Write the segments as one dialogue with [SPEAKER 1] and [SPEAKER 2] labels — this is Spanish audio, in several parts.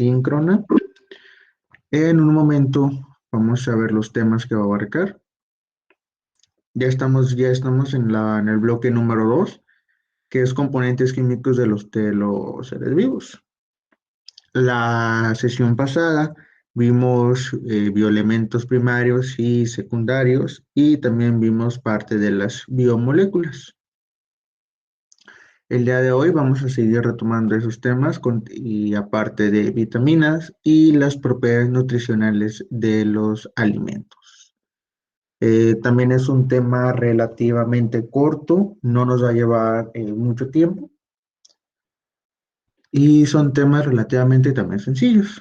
[SPEAKER 1] síncrona. En un momento vamos a ver los temas que va a abarcar. Ya estamos en el bloque número 2, que es componentes químicos de los seres vivos. La sesión pasada vimos bioelementos primarios y secundarios y también vimos parte de las biomoléculas. El día de hoy vamos a seguir retomando esos temas y aparte de vitaminas y las propiedades nutricionales de los alimentos. También es un tema relativamente corto, no nos va a llevar mucho tiempo y son temas relativamente también sencillos.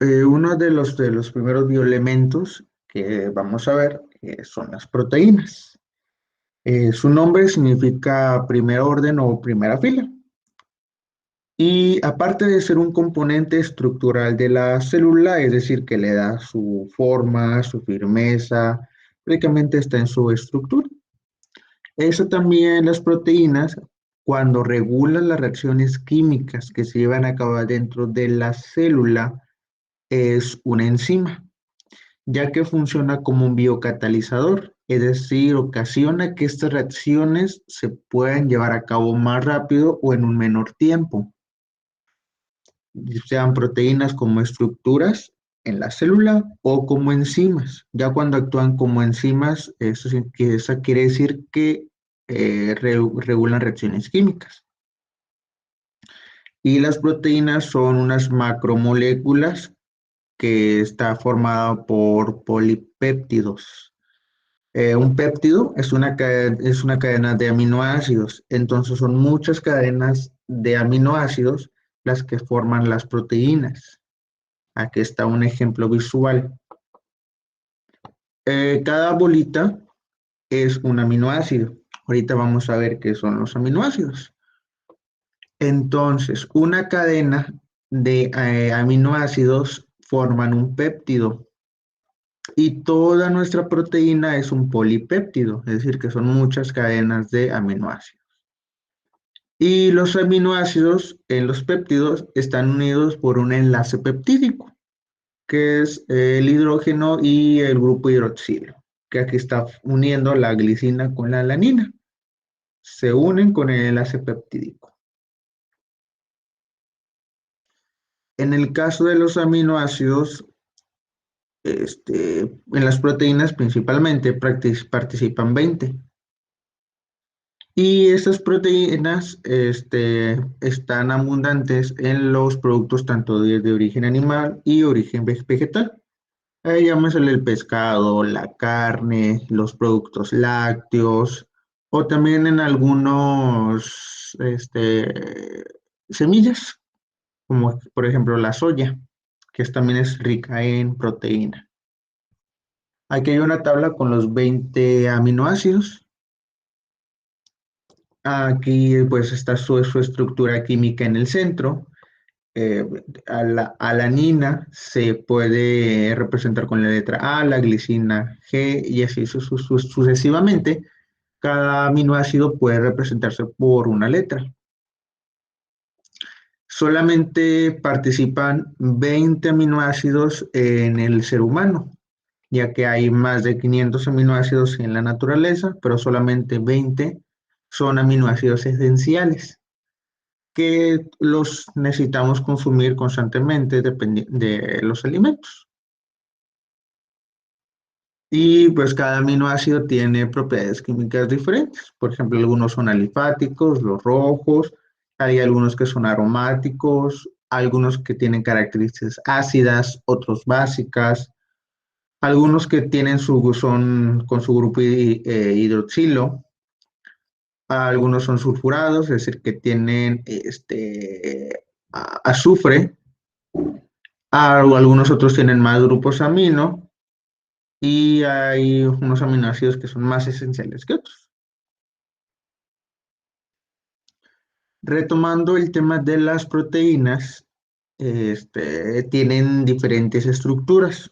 [SPEAKER 1] Uno de los primeros bioelementos que vamos a ver son las proteínas. Su nombre significa primer orden o primera fila. Y aparte de ser un componente estructural de la célula, es decir, que le da su forma, su firmeza, prácticamente está en su estructura. Eso también las proteínas, cuando regulan las reacciones químicas que se llevan a cabo dentro de la célula, es una enzima, ya que funciona como un biocatalizador, es decir, ocasiona que estas reacciones se puedan llevar a cabo más rápido o en un menor tiempo, sean proteínas como estructuras en la célula o como enzimas. Ya cuando actúan como enzimas, eso quiere decir que regulan reacciones químicas. Y las proteínas son unas macromoléculas que está formado por polipéptidos. Un péptido es una cadena de aminoácidos, entonces son muchas cadenas de aminoácidos las que forman las proteínas. Aquí está un ejemplo visual. Cada bolita es un aminoácido. Ahorita vamos a ver qué son los aminoácidos. Entonces, una cadena de aminoácidos forman un péptido. Y toda nuestra proteína es un polipéptido, es decir, que son muchas cadenas de aminoácidos. Y los aminoácidos en los péptidos están unidos por un enlace peptídico, que es el hidrógeno y el grupo hidroxilo, que aquí está uniendo la glicina con la alanina. Se unen con el enlace peptídico. En el caso de los aminoácidos, en las proteínas principalmente participan 20. Y estas proteínas están abundantes en los productos tanto de origen animal y origen vegetal. Llámesele el pescado, la carne, los productos lácteos o también en algunos semillas, como por ejemplo la soya, que también es rica en proteína. Aquí hay una tabla con los 20 aminoácidos. Aquí pues está su estructura química en el centro. A la alanina se puede representar con la letra A, la glicina G y así sucesivamente. Cada aminoácido puede representarse por una letra. Solamente participan 20 aminoácidos en el ser humano, ya que hay más de 500 aminoácidos en la naturaleza, pero solamente 20 son aminoácidos esenciales que los necesitamos consumir constantemente de los alimentos. Y pues cada aminoácido tiene propiedades químicas diferentes. Por ejemplo, algunos son alifáticos, los rojos, hay algunos que son aromáticos, algunos que tienen características ácidas, otros básicas, algunos que son con su grupo hidroxilo, algunos son sulfurados, es decir, que tienen azufre, algunos otros tienen más grupos amino y hay unos aminoácidos que son más esenciales que otros. Retomando el tema de las proteínas, tienen diferentes estructuras.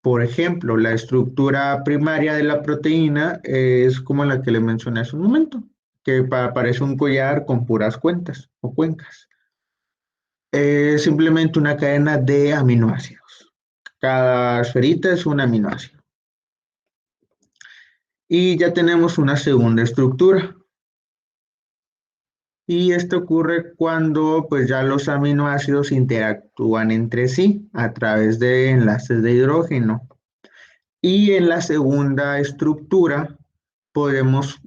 [SPEAKER 1] Por ejemplo, la estructura primaria de la proteína es como la que le mencioné hace un momento. que parece un collar con puras cuentas o cuencas. Es simplemente una cadena de aminoácidos. Cada esferita es un aminoácido. Y ya tenemos una segunda estructura. Y esto ocurre cuando pues ya los aminoácidos interactúan entre sí a través de enlaces de hidrógeno. Y en la segunda estructura podemos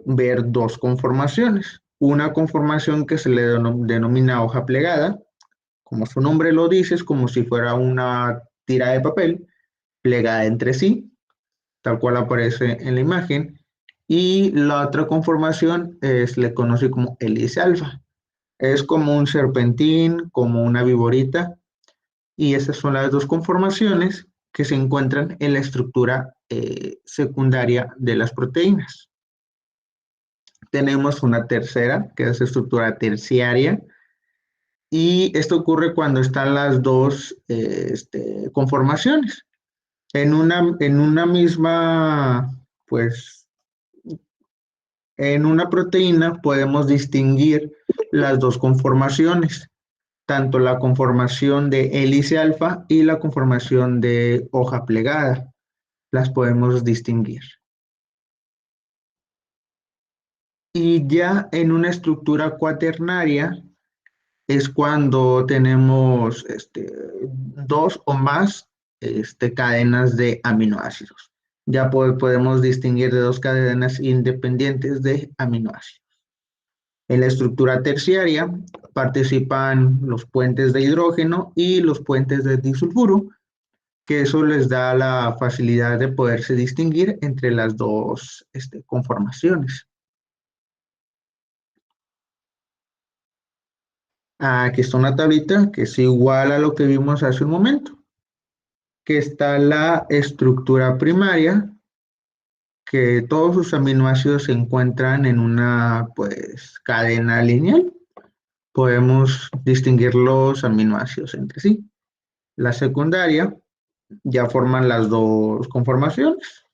[SPEAKER 1] ver dos conformaciones. Una conformación que se le denomina hoja plegada, como su nombre lo dice, es como si fuera una tira de papel plegada entre sí, tal cual aparece en la imagen. Y la otra conformación se le conoce como hélice alfa. Es como un serpentín, como una viborita, y esas son las dos conformaciones que se encuentran en la estructura secundaria de las proteínas. Tenemos una tercera, que es estructura terciaria, y esto ocurre cuando están las dos conformaciones. En una misma, pues, en una proteína podemos distinguir las dos conformaciones, tanto la conformación de hélice alfa y la conformación de hoja plegada. Las podemos distinguir. Y ya en una estructura cuaternaria es cuando tenemos dos o más cadenas de aminoácidos. Ya podemos distinguir de dos cadenas independientes de aminoácidos. En la estructura terciaria participan los puentes de hidrógeno y los puentes de disulfuro, que eso les da la facilidad de poderse distinguir entre las dos conformaciones. Aquí está una tablita que es igual a lo que vimos hace un momento, que está la estructura primaria, que todos sus aminoácidos se encuentran en una pues cadena lineal. Podemos distinguir los aminoácidos entre sí. La secundaria ya forman las dos conformaciones,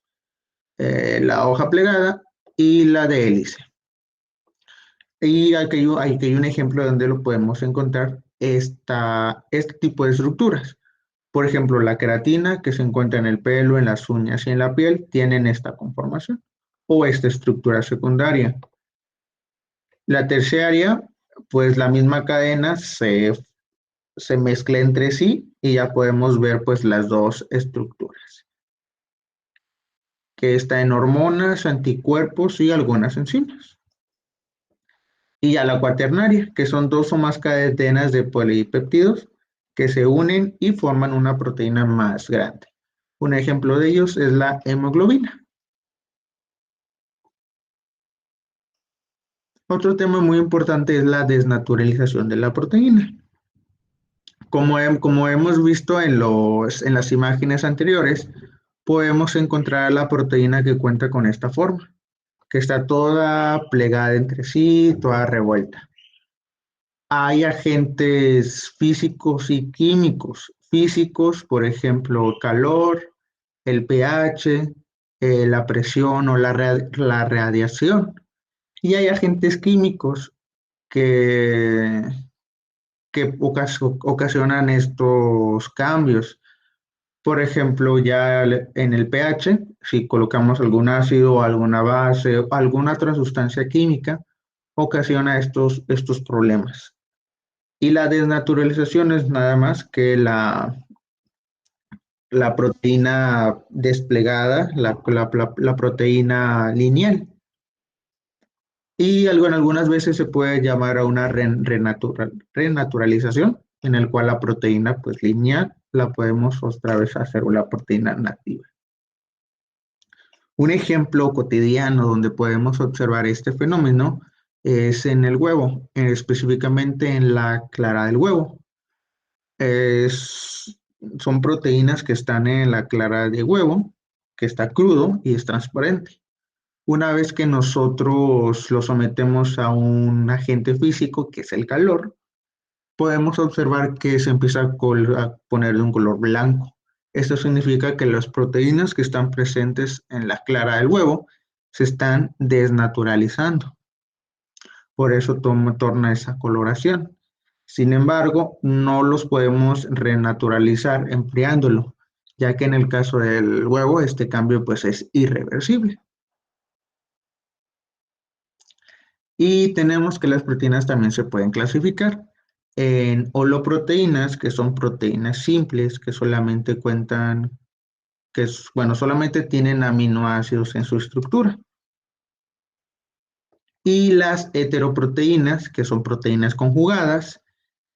[SPEAKER 1] la hoja plegada y la de hélice. Y aquí hay un ejemplo donde lo podemos encontrar este tipo de estructuras. Por ejemplo, la queratina que se encuentra en el pelo, en las uñas y en la piel, tienen esta conformación o esta estructura secundaria. La terciaria, pues la misma cadena se mezcla entre sí y ya podemos ver pues las dos estructuras, que está en hormonas, anticuerpos y algunas enzimas. Y a la cuaternaria, que son dos o más cadenas de polipéptidos que se unen y forman una proteína más grande. Un ejemplo de ellos es la hemoglobina. Otro tema muy importante es la desnaturalización de la proteína. Como hemos visto en las imágenes anteriores, podemos encontrar la proteína que cuenta con esta forma, que está toda plegada entre sí, toda revuelta. Hay agentes físicos y químicos. Físicos, por ejemplo, calor, el pH, la presión o la radiación. Y hay agentes químicos que, que ocasionan estos cambios. Por ejemplo, ya en el pH, si colocamos algún ácido o alguna base o alguna otra sustancia química, ocasiona estos problemas. Y la desnaturalización es nada más que la proteína desplegada, la proteína lineal. Y algunas veces se puede llamar a una renaturalización, en el cual la proteína pues, lineal la podemos otra vez hacer una proteína nativa. Un ejemplo cotidiano donde podemos observar este fenómeno es en el huevo, específicamente en la clara del huevo. Son proteínas que están en la clara de huevo, que está crudo y es transparente. Una vez que nosotros lo sometemos a un agente físico, que es el calor, podemos observar que se empieza a poner de un color blanco. Esto significa que las proteínas que están presentes en la clara del huevo se están desnaturalizando. por eso torna esa coloración. Sin embargo, no los podemos renaturalizar enfriándolo, ya que en el caso del huevo este cambio pues es irreversible. Y tenemos que las proteínas también se pueden clasificar en holoproteínas, que son proteínas simples que solamente cuentan, bueno, solamente tienen aminoácidos en su estructura. Y las heteroproteínas, que son proteínas conjugadas,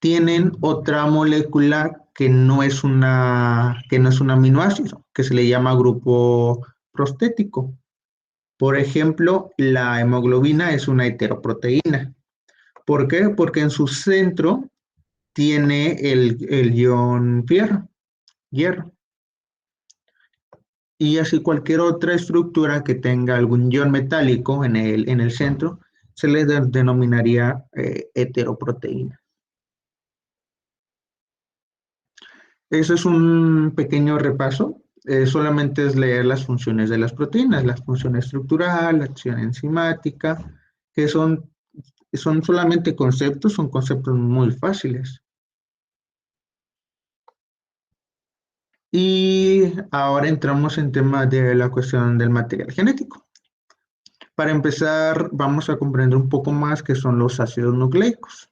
[SPEAKER 1] tienen otra molécula que no es un aminoácido, que se le llama grupo prostético. Por ejemplo, la hemoglobina es una heteroproteína. ¿Por qué? Porque en su centro tiene el ion hierro. Y así cualquier otra estructura que tenga algún ion metálico en el centro se le denominaría heteroproteína. Eso es un pequeño repaso. Solamente es leer las funciones de las proteínas, la función estructural, la acción enzimática, que son solamente conceptos, son conceptos muy fáciles. Y ahora entramos en tema de la cuestión del material genético. Para empezar, vamos a comprender un poco más qué son los ácidos nucleicos.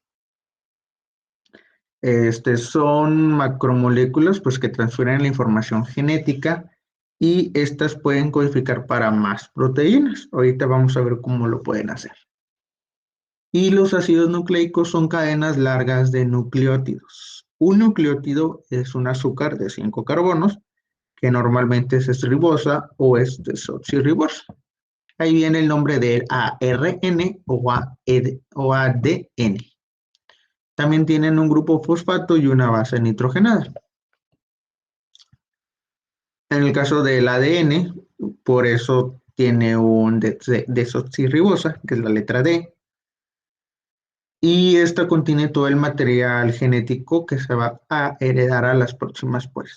[SPEAKER 1] Son macromoléculas pues, que transfieren la información genética y estas pueden codificar para más proteínas. Ahorita vamos a ver cómo lo pueden hacer. Y los ácidos nucleicos son cadenas largas de nucleótidos. Un nucleótido es un azúcar de 5 carbonos que normalmente es ribosa o es desoxirribosa. Ahí viene el nombre de ARN o ADN. También tienen un grupo fosfato y una base nitrogenada. En el caso del ADN, por eso tiene un desoxirribosa, que es la letra D, y esta contiene todo el material genético que se va a heredar a las próximas, pues,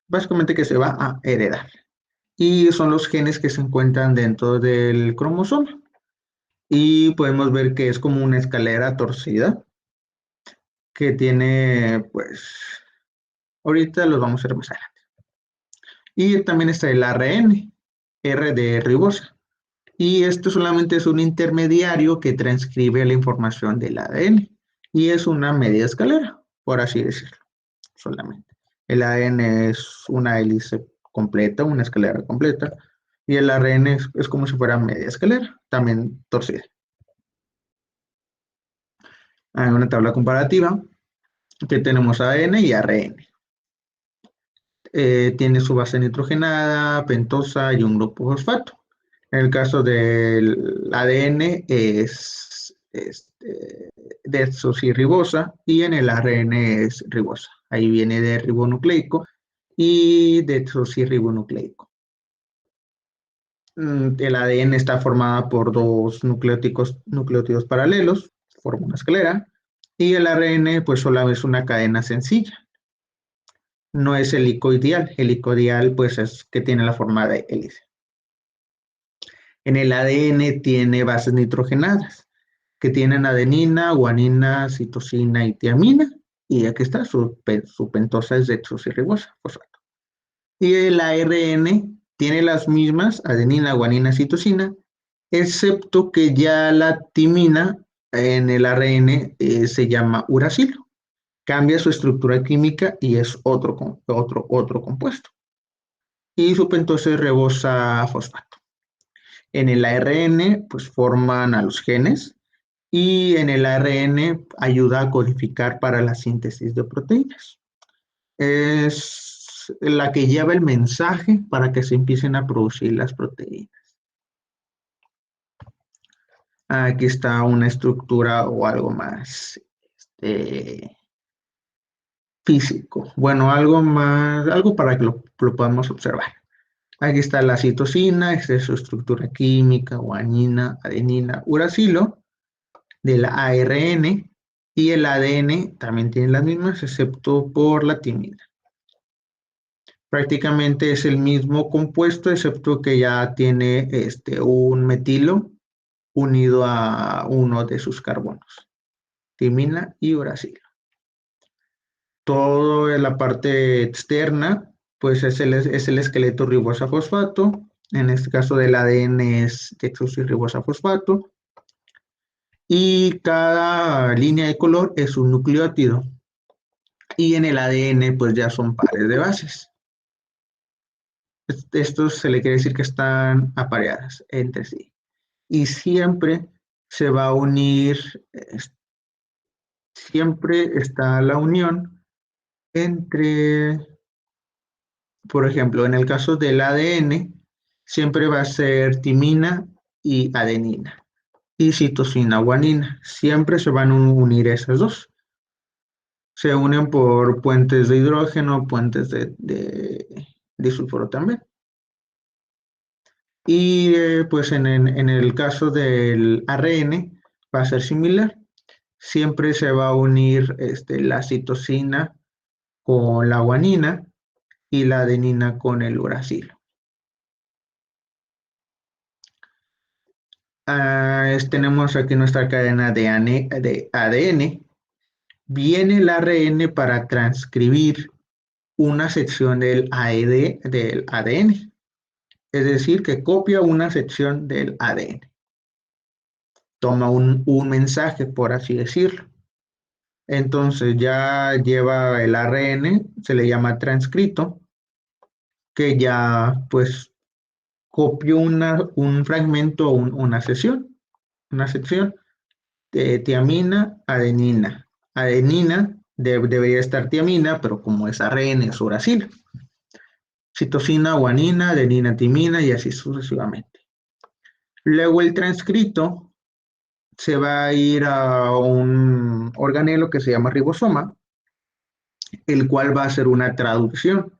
[SPEAKER 1] básicamente que se va a heredar. Y son los genes que se encuentran dentro del cromosoma. Y podemos ver que es como una escalera torcida que tiene, pues, ahorita los vamos a ver más adelante. Y también está el ARN, R de ribosa. Y esto solamente es un intermediario que transcribe la información del ADN. Y es una media escalera, por así decirlo, solamente. El ADN es una hélice completa, una escalera completa. Y el ARN es como si fuera media escalera, también torcida. Hay una tabla comparativa que tenemos ADN y ARN. Tiene su base nitrogenada, pentosa y un grupo fosfato. En el caso del ADN es desoxirribosa y en el ARN es ribosa. Ahí viene de ribonucleico y desoxirribonucleico. El ADN está formado por dos nucleótidos paralelos, forma una escalera, y el ARN pues solo es una cadena sencilla. No es helicoidal. Helicoidal pues es que tiene la forma de hélice. En el ADN tiene bases nitrogenadas, que tienen adenina, guanina, citosina y tiamina. Y aquí está, su pentosa es desoxirribosa, fosfato. Y el ARN tiene las mismas, adenina, guanina, citosina, excepto que ya la timina en el ARN se llama uracilo. Cambia su estructura química y es otro compuesto. Y su pentosa es ribosa fosfato. En el ARN, pues forman a los genes y en el ARN ayuda a codificar para la síntesis de proteínas. Es la que lleva el mensaje para que se empiecen a producir las proteínas. Aquí está una estructura o algo más físico. Bueno, algo para que lo podamos observar. Aquí está la citosina, esta es su estructura química, guanina, adenina, uracilo, del ARN, y el ADN también tiene las mismas, excepto por la timina. Prácticamente es el mismo compuesto, excepto que ya tiene un metilo unido a uno de sus carbonos, timina y uracilo. Todo en la parte externa, pues es el esqueleto ribosa-fosfato. En este caso del ADN es desoxirribosa-fosfato. Y cada línea de color es un nucleótido. Y en el ADN, pues ya son pares de bases. Estos se le quiere decir que están apareadas entre sí. Y siempre se va a unir, siempre está la unión entre, por ejemplo, en el caso del ADN, siempre va a ser timina y adenina. Y citosina, guanina. Siempre se van a unir esas dos. Se unen por puentes de hidrógeno, puentes de disulfuro también. Y pues en el caso del ARN va a ser similar. Siempre se va a unir la citosina con la guanina y la adenina con el uracilo. Tenemos aquí nuestra cadena de ADN. Viene el ARN para transcribir una sección del ADN. Es decir, que copia una sección del ADN. Toma un mensaje, por así decirlo. Entonces ya lleva el ARN, se le llama transcrito, que ya pues copió un fragmento, una sección de tiamina, adenina. Adenina debería estar tiamina, pero como es ARN es uracilo. Citosina, guanina, adenina, timina y así sucesivamente. Luego el transcrito se va a ir a un organelo que se llama ribosoma, el cual va a hacer una traducción.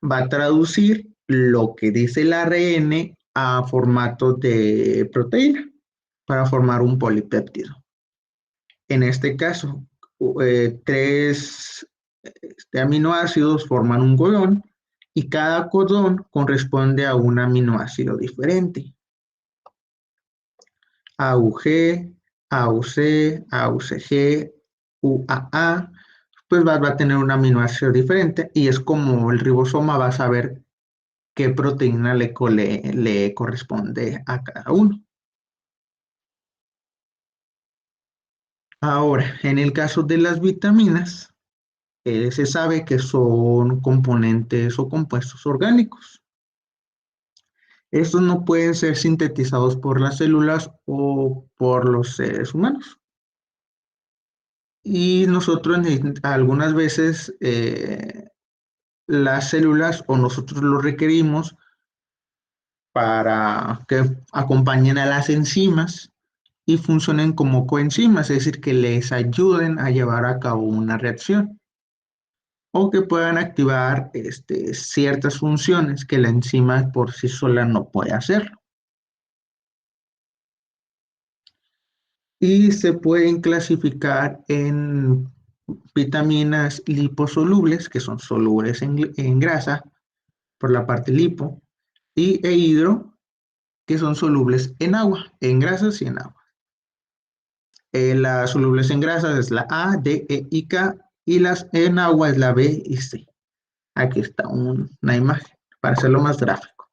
[SPEAKER 1] Va a traducir lo que dice el ARN a formato de proteína para formar un polipéptido. En este caso, tres aminoácidos forman un codón y cada codón corresponde a un aminoácido diferente. AUG, AUC, AUCG, UAA, pues va a tener un aminoácido diferente y es como el ribosoma va a saber qué proteína le corresponde a cada uno. Ahora, en el caso de las vitaminas, se sabe que son componentes o compuestos orgánicos. Estos no pueden ser sintetizados por las células o por los seres humanos. Y nosotros algunas veces las células o nosotros lo requerimos para que acompañen a las enzimas y funcionen como coenzimas, es decir, que les ayuden a llevar a cabo una reacción o que puedan activar ciertas funciones que la enzima por sí sola no puede hacer. Y se pueden clasificar en vitaminas liposolubles, que son solubles en grasa, por la parte lipo, e hidro, que son solubles en agua, en grasas y en agua. Las solubles en grasas es la A, D, E y K, y las en agua es la B y C. Aquí está una imagen para hacerlo más gráfico.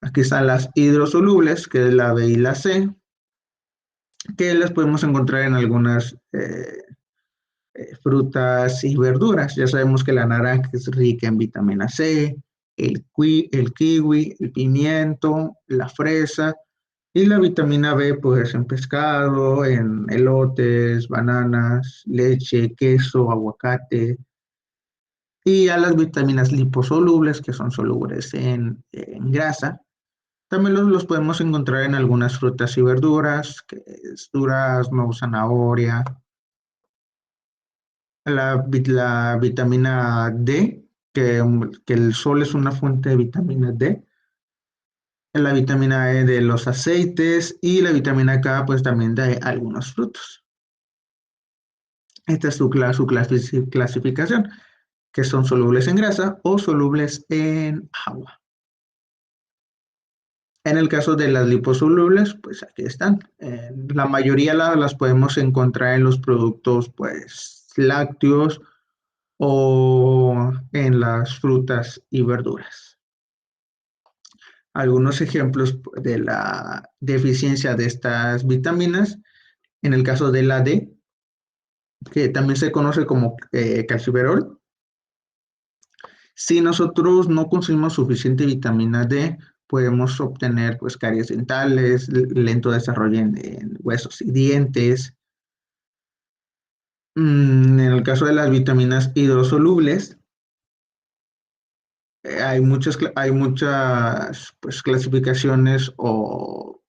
[SPEAKER 1] Aquí están las hidrosolubles, que es la B y la C, que las podemos encontrar en algunas frutas y verduras. Ya sabemos que la naranja es rica en vitamina C, el kiwi, el pimiento, la fresa, y la vitamina B, pues en pescado, en elotes, bananas, leche, queso, aguacate. Y a las vitaminas liposolubles, que son solubles en grasa, también los podemos encontrar en algunas frutas y verduras, que es durazno, zanahoria. La vitamina D, que el sol es una fuente de vitamina D. La vitamina E de los aceites y la vitamina K, pues también de algunos frutos. Esta es su clasificación, que son solubles en grasa o solubles en agua. En el caso de las liposolubles, pues aquí están. La mayoría las podemos encontrar en los productos, pues, lácteos o en las frutas y verduras. Algunos ejemplos de la deficiencia de estas vitaminas, en el caso de la D, que también se conoce como calciferol. Si nosotros no consumimos suficiente vitamina D, podemos obtener pues caries dentales, lento desarrollo en huesos y dientes. En el caso de las vitaminas hidrosolubles, hay muchas pues, clasificaciones o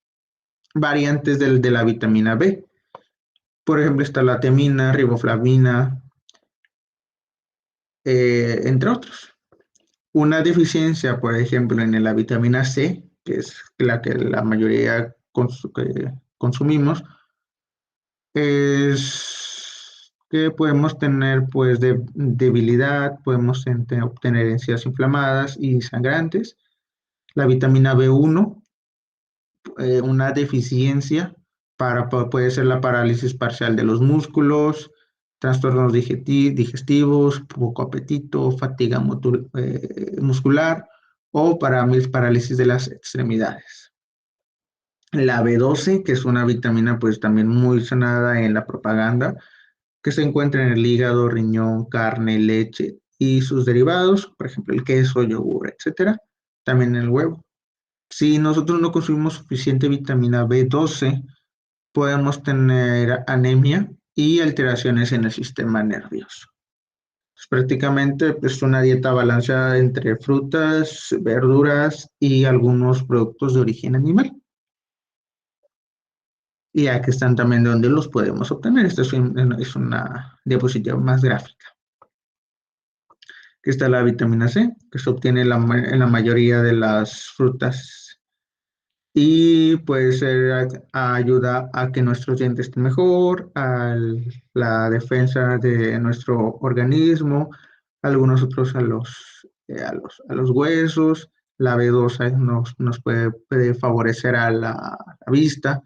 [SPEAKER 1] variantes de la vitamina B. Por ejemplo, está la temina, riboflavina, entre otros. Una deficiencia, por ejemplo, en la vitamina C, que es la que la mayoría que consumimos, es que podemos tener pues debilidad, podemos obtener encías inflamadas y sangrantes. La vitamina B1, una deficiencia puede ser la parálisis parcial de los músculos, trastornos digestivos, poco apetito, fatiga muscular o parálisis de las extremidades. La B12, que es una vitamina pues también muy sonada en la propaganda, que se encuentra en el hígado, riñón, carne, leche y sus derivados, por ejemplo el queso, yogur, etcétera, también en el huevo. Si nosotros no consumimos suficiente vitamina B12, podemos tener anemia y alteraciones en el sistema nervioso. Pues, prácticamente es pues, una dieta balanceada entre frutas, verduras y algunos productos de origen animal. Y aquí están también donde los podemos obtener. Esta es una diapositiva más gráfica. Aquí está la vitamina C, que se obtiene en la mayoría de las frutas y puede ser ayuda a que nuestros dientes estén mejor, a la defensa de nuestro organismo, algunos otros a los huesos. La B12 nos puede favorecer a la vista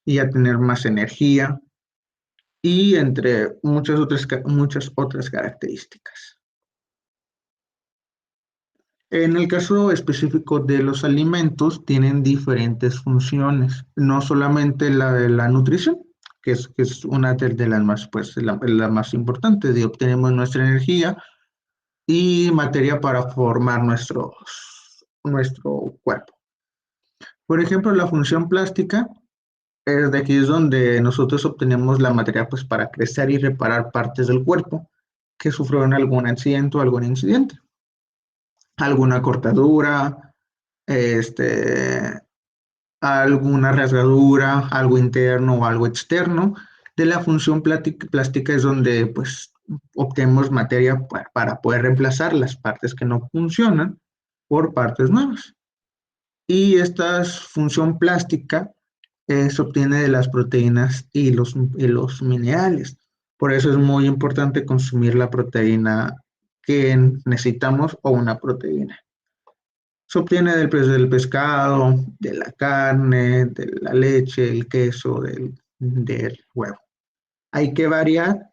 [SPEAKER 1] y a tener más energía y entre muchas otras características. En el caso específico de los alimentos, tienen diferentes funciones, no solamente la de la nutrición, que es una de las más, pues, la más importante, de obtenemos nuestra energía y materia para formar nuestro cuerpo. Por ejemplo, la función plástica es de aquí es donde nosotros obtenemos la materia pues, para crecer y reparar partes del cuerpo que sufrieron algún accidente o algún incidente, alguna cortadura, este, alguna rasgadura, algo interno o algo externo. De la función plástica es donde pues obtenemos materia para poder reemplazar las partes que no funcionan por partes nuevas. Y esta función plástica se obtiene de las proteínas y los minerales. Por eso es muy importante consumir la proteína que necesitamos o una proteína. Se obtiene del pescado, de la carne, de la leche, el queso, del huevo. Hay que variar.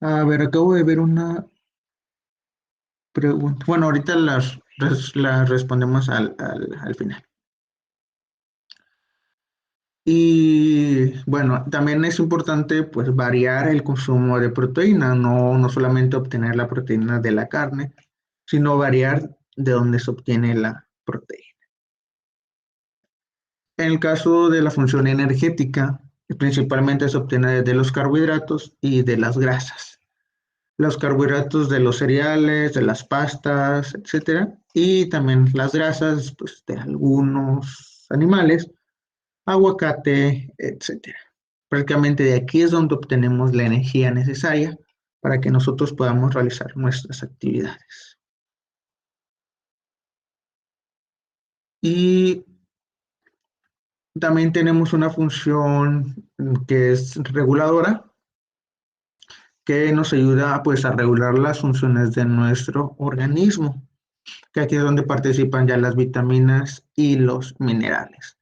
[SPEAKER 1] A ver, acabo de ver una pregunta. Bueno, ahorita las respondemos al final. Y bueno, también es importante pues variar el consumo de proteína, no solamente obtener la proteína de la carne, sino variar de dónde se obtiene la proteína. En el caso de la función energética, principalmente se obtiene de los carbohidratos y de las grasas. Los carbohidratos de los cereales, de las pastas, etcétera, y también las grasas pues, de algunos animales, aguacate, etcétera. Prácticamente de aquí es donde obtenemos la energía necesaria para que nosotros podamos realizar nuestras actividades. Y también tenemos una función que es reguladora, que nos ayuda pues, a regular las funciones de nuestro organismo. que aquí es donde participan ya las vitaminas y los minerales.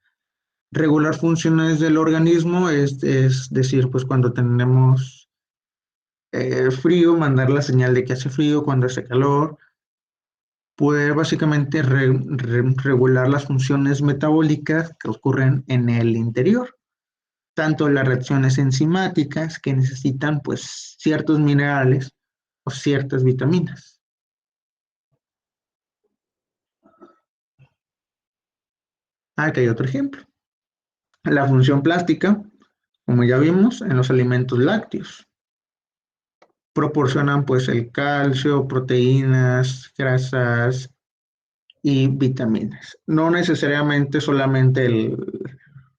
[SPEAKER 1] Regular funciones del organismo es decir, pues cuando tenemos frío, mandar la señal de que hace frío, cuando hace calor, poder básicamente regular las funciones metabólicas que ocurren en el interior, tanto las reacciones enzimáticas que necesitan pues ciertos minerales o ciertas vitaminas. Aquí hay otro ejemplo. La función plástica, como ya vimos, en los alimentos lácteos. Proporcionan pues el calcio, proteínas, grasas y vitaminas. No necesariamente solamente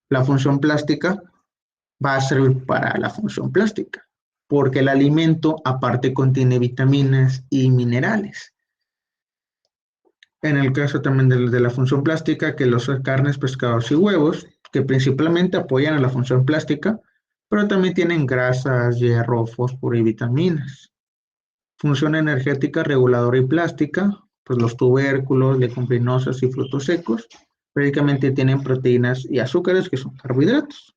[SPEAKER 1] la función plástica va a servir para la función plástica, porque el alimento aparte contiene vitaminas y minerales. En el caso también de la función plástica, que los carnes, pescados y huevos, que principalmente apoyan a la función plástica, pero también tienen grasas, hierro, fósforo y vitaminas. Función energética, reguladora y plástica, pues los tubérculos, leguminosas y frutos secos, prácticamente tienen proteínas y azúcares que son carbohidratos.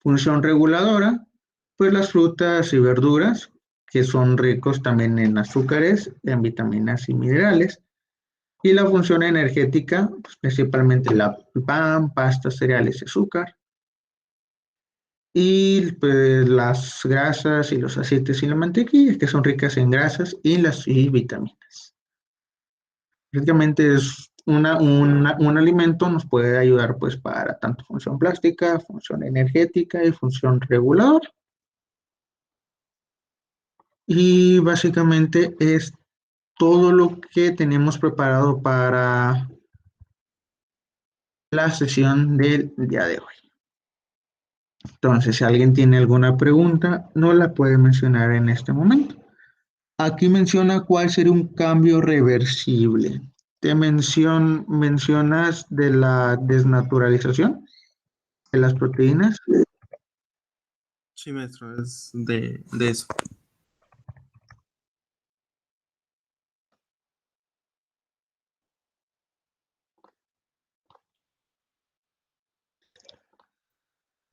[SPEAKER 1] Función reguladora, pues las frutas y verduras, que son ricos también en azúcares, en vitaminas y minerales. Y la función energética, pues principalmente la pan, pasta, cereales y azúcar. Y pues, las grasas y los aceites y la mantequilla, que son ricas en grasas y vitaminas. Prácticamente es un alimento nos puede ayudar pues para tanto función plástica, función energética y función reguladora. Y básicamente es todo lo que tenemos preparado para la sesión del día de hoy. Entonces, si alguien tiene alguna pregunta, no la puede mencionar en este momento. Aquí menciona cuál sería un cambio reversible. Mencionas de la desnaturalización de las proteínas.
[SPEAKER 2] Sí, maestro, es de eso.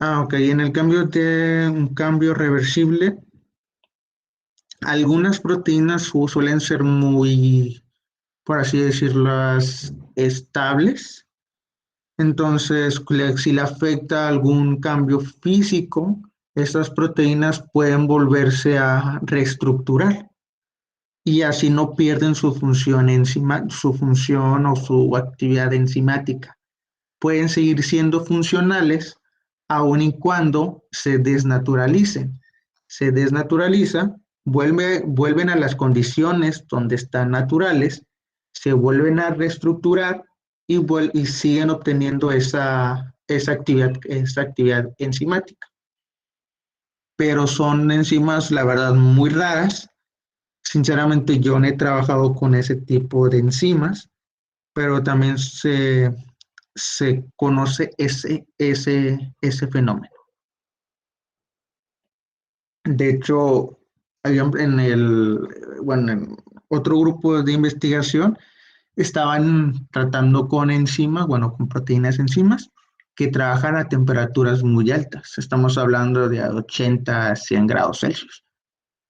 [SPEAKER 1] Ok, en el cambio de un cambio reversible, algunas proteínas suelen ser muy, por así decirlas, estables. Entonces, si le afecta algún cambio físico, estas proteínas pueden volverse a reestructurar y así no pierden su función su función o su actividad enzimática. Pueden seguir siendo funcionales aun y cuando se desnaturalicen. Se desnaturaliza, vuelven a las condiciones donde están naturales, se vuelven a reestructurar y siguen obteniendo esa actividad enzimática. Pero son enzimas, la verdad, muy raras. Sinceramente, yo no he trabajado con ese tipo de enzimas, pero también se conoce ese fenómeno. De hecho, bueno, en otro grupo de investigación estaban tratando con enzimas, bueno, con proteínas enzimas que trabajan a temperaturas muy altas. Estamos hablando de 80 a 100 grados Celsius.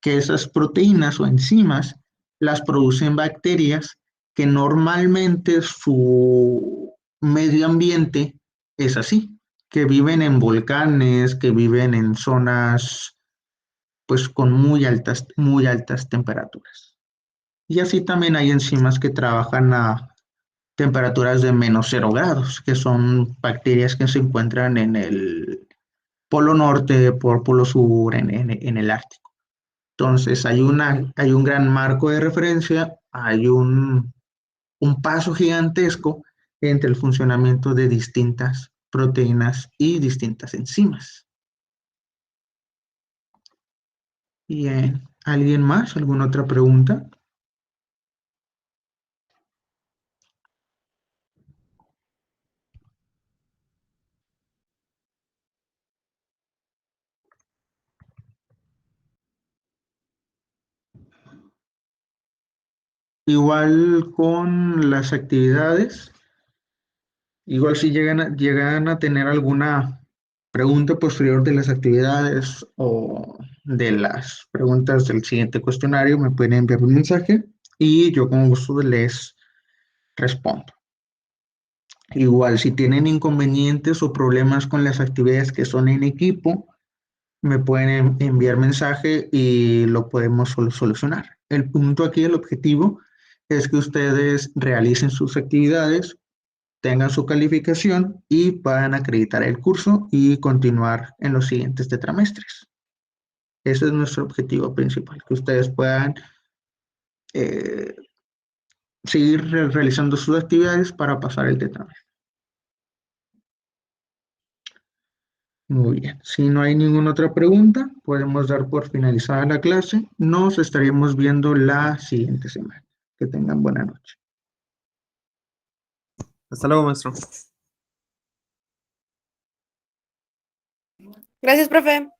[SPEAKER 1] Que esas proteínas o enzimas las producen bacterias que normalmente su medio ambiente es así, que viven en volcanes, que viven en zonas pues con muy altas temperaturas. Y así también hay enzimas que trabajan a temperaturas de -0 grados, que son bacterias que se encuentran en el polo norte, por polo sur, en el Ártico. Entonces hay un gran marco de referencia, hay un paso gigantesco entre el funcionamiento de distintas proteínas y distintas enzimas. ¿Y alguien más? ¿Alguna otra pregunta? Igual con las actividades, igual si llegan a tener alguna pregunta posterior de las actividades o de las preguntas del siguiente cuestionario, me pueden enviar un mensaje y yo con gusto les respondo. Igual si tienen inconvenientes o problemas con las actividades que son en equipo, me pueden enviar mensaje y lo podemos solucionar. El punto aquí, el objetivo, es que ustedes realicen sus actividades, tengan su calificación y puedan acreditar el curso y continuar en los siguientes tetramestres. Ese es nuestro objetivo principal, que ustedes puedan eh, seguir realizando sus actividades para pasar el tetramestre. Muy bien, si no hay ninguna otra pregunta, podemos dar por finalizada la clase. Nos estaremos viendo la siguiente semana. Que tengan buena noche.
[SPEAKER 2] Hasta luego, maestro.
[SPEAKER 3] Gracias, profe.